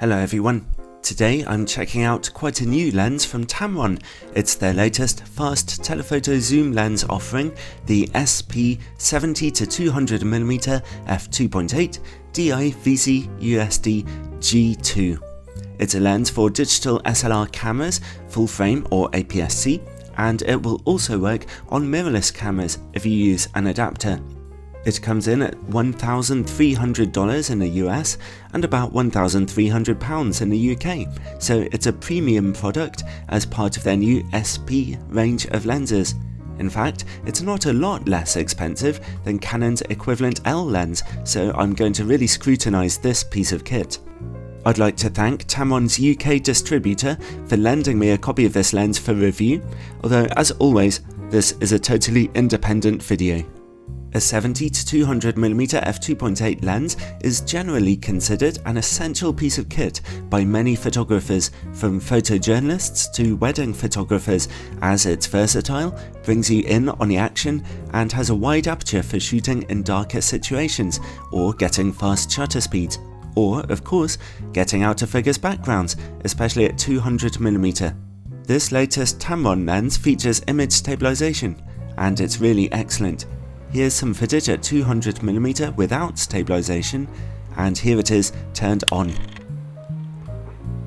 Hello everyone, today I'm checking out quite a new lens from Tamron. It's their latest fast telephoto zoom lens offering, the SP 70-200mm f2.8 DI VC USD G2. It's a lens for digital SLR cameras, full frame or APS-C, and it will also work on mirrorless cameras if you use an adapter. It comes in at $1,300 in the US and about £1,300 in the UK, so it's a premium product as part of their new SP range of lenses. In fact, it's not a lot less expensive than Canon's equivalent L lens, so I'm going to really scrutinise this piece of kit. I'd like to thank Tamron's UK distributor for lending me a copy of this lens for review, although as always, this is a totally independent video. A 70-200mm f2.8 lens is generally considered an essential piece of kit by many photographers, from photojournalists to wedding photographers, as it's versatile, brings you in on the action, and has a wide aperture for shooting in darker situations, or getting fast shutter speeds, or, of course, getting out-of-focus backgrounds, especially at 200mm. This latest Tamron lens features image stabilization, and it's really excellent. Here's some footage at 200mm without stabilization, and here it is turned on.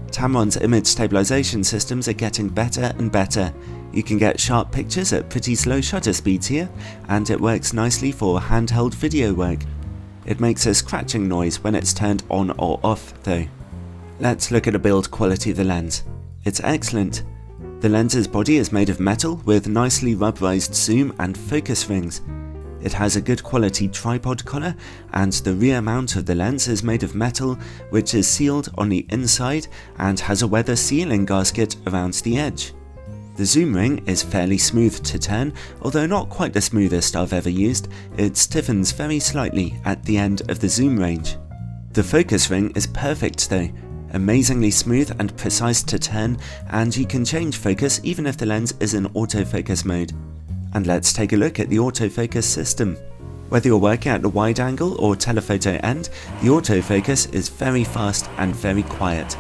Tamron's image stabilization systems are getting better and better. You can get sharp pictures at pretty slow shutter speeds here, and it works nicely for handheld video work. It makes a scratching noise when it's turned on or off though. Let's look at the build quality of the lens. It's excellent. The lens's body is made of metal with nicely rubberized zoom and focus rings. It has a good quality tripod collar, and the rear mount of the lens is made of metal which is sealed on the inside and has a weather sealing gasket around the edge. The zoom ring is fairly smooth to turn, although not quite the smoothest I've ever used. It stiffens very slightly at the end of the zoom range. The focus ring is perfect though, amazingly smooth and precise to turn, and you can change focus even if the lens is in autofocus mode. And let's take a look at the autofocus system. Whether you're working at the wide angle or telephoto end, the autofocus is very fast and very quiet.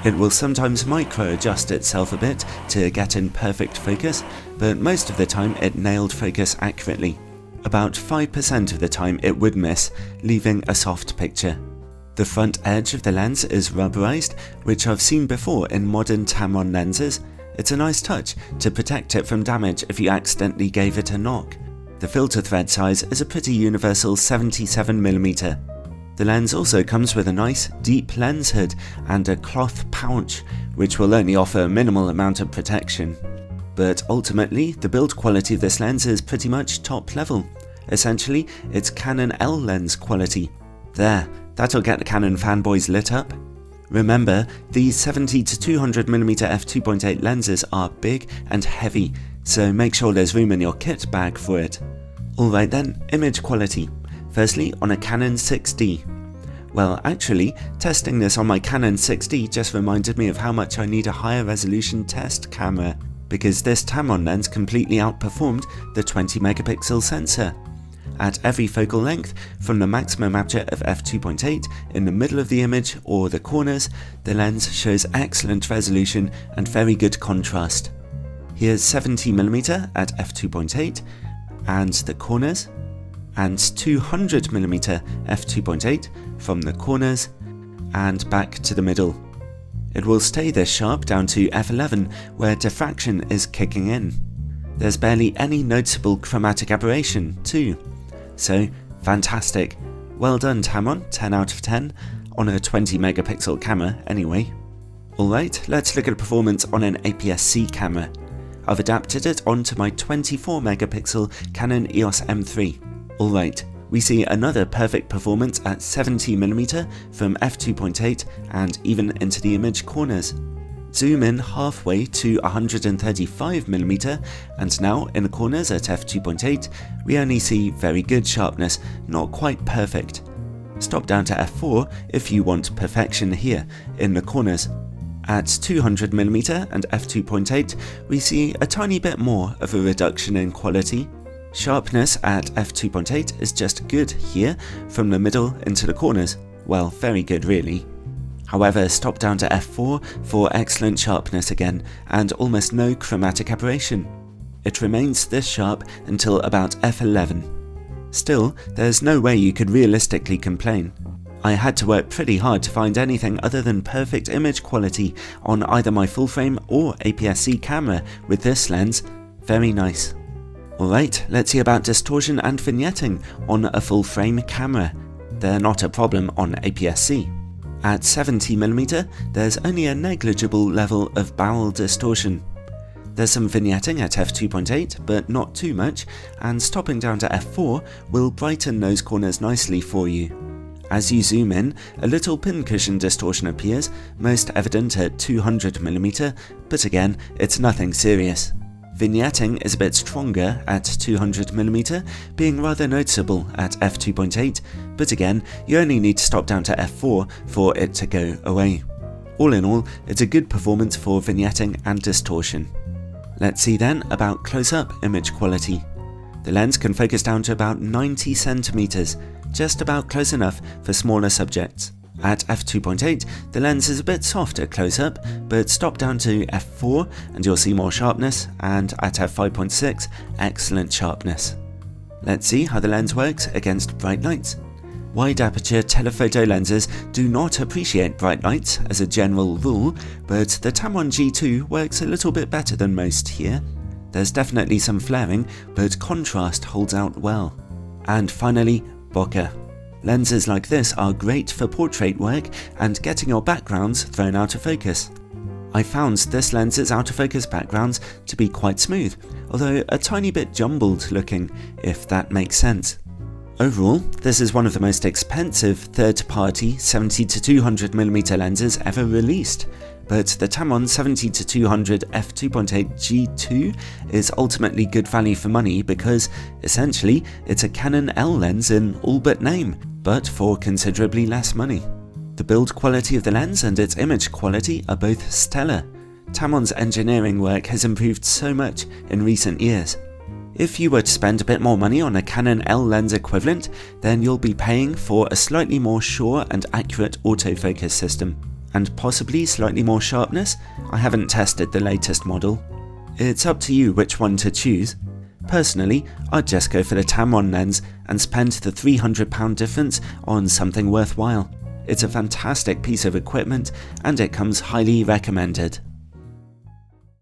It will sometimes micro-adjust itself a bit to get in perfect focus, but most of the time it nailed focus accurately. About 5% of the time it would miss, leaving a soft picture. The front edge of the lens is rubberized, which I've seen before in modern Tamron lenses. It's a nice touch to protect it from damage if you accidentally gave it a knock. The filter thread size is a pretty universal 77mm. The lens also comes with a nice, deep lens hood and a cloth pouch, which will only offer a minimal amount of protection. But ultimately, the build quality of this lens is pretty much top level. Essentially, it's Canon L lens quality. There, that'll get the Canon fanboys lit up. Remember, these 70-200mm f2.8 lenses are big and heavy, so make sure there's room in your kit bag for it. Alright then, image quality. Firstly, on a Canon 6D. Well, actually, testing this on my Canon 6D just reminded me of how much I need a higher resolution test camera, because this Tamron lens completely outperformed the 20-megapixel sensor. At every focal length, from the maximum aperture of f2.8 in the middle of the image or the corners, the lens shows excellent resolution and very good contrast. Here's 70mm at f2.8 and the corners, and 200mm f2.8 from the corners and back to the middle. It will stay this sharp down to f11 where diffraction is kicking in. There's barely any noticeable chromatic aberration too. So, fantastic. Well done Tamron, 10 out of 10, on a 20-megapixel camera anyway. Alright, let's look at performance on an APS-C camera. I've adapted it onto my 24-megapixel Canon EOS M3. Alright, we see another perfect performance at 70mm from f2.8 and even into the image corners. Zoom in halfway to 135mm, and now in the corners at f2.8 we only see very good sharpness, not quite perfect. Stop down to f4 if you want perfection here in the corners. At 200mm and f2.8 we see a tiny bit more of a reduction in quality. Sharpness at f2.8 is just good here, from the middle into the corners. Well, very good really. However, stop down to f4 for excellent sharpness again, and almost no chromatic aberration. It remains this sharp until about f11. Still, there's no way you could realistically complain. I had to work pretty hard to find anything other than perfect image quality on either my full frame or APS-C camera with this lens. Very nice. Alright, let's see about distortion and vignetting on a full frame camera. They're not a problem on APS-C. At 70mm, there's only a negligible level of barrel distortion. There's some vignetting at f2.8, but not too much, and stopping down to f4 will brighten those corners nicely for you. As you zoom in, a little pincushion distortion appears, most evident at 200mm, but again, it's nothing serious. Vignetting is a bit stronger at 200mm, being rather noticeable at f2.8, but again, you only need to stop down to f4 for it to go away. All in all, it's a good performance for vignetting and distortion. Let's see then about close-up image quality. The lens can focus down to about 90cm, just about close enough for smaller subjects. At f2.8, the lens is a bit softer close-up, but stop down to f4 and you'll see more sharpness, and at f5.6, excellent sharpness. Let's see how the lens works against bright lights. Wide aperture telephoto lenses do not appreciate bright lights as a general rule, but the Tamron G2 works a little bit better than most here. There's definitely some flaring, but contrast holds out well. And finally, bokeh. Lenses like this are great for portrait work and getting your backgrounds thrown out of focus. I found this lens's out-of-focus backgrounds to be quite smooth, although a tiny bit jumbled looking, if that makes sense. Overall, this is one of the most expensive third-party 70-200mm lenses ever released, but the Tamron 70-200 f2.8 G2 is ultimately good value for money because, essentially, it's a Canon L lens in all but name, but for considerably less money. The build quality of the lens and its image quality are both stellar. Tamron's engineering work has improved so much in recent years. If you were to spend a bit more money on a Canon L lens equivalent, then you'll be paying for a slightly more sure and accurate autofocus system, and possibly slightly more sharpness. I haven't tested the latest model. It's up to you which one to choose. Personally, I'd just go for the Tamron lens and spend the £300 difference on something worthwhile. It's a fantastic piece of equipment and it comes highly recommended.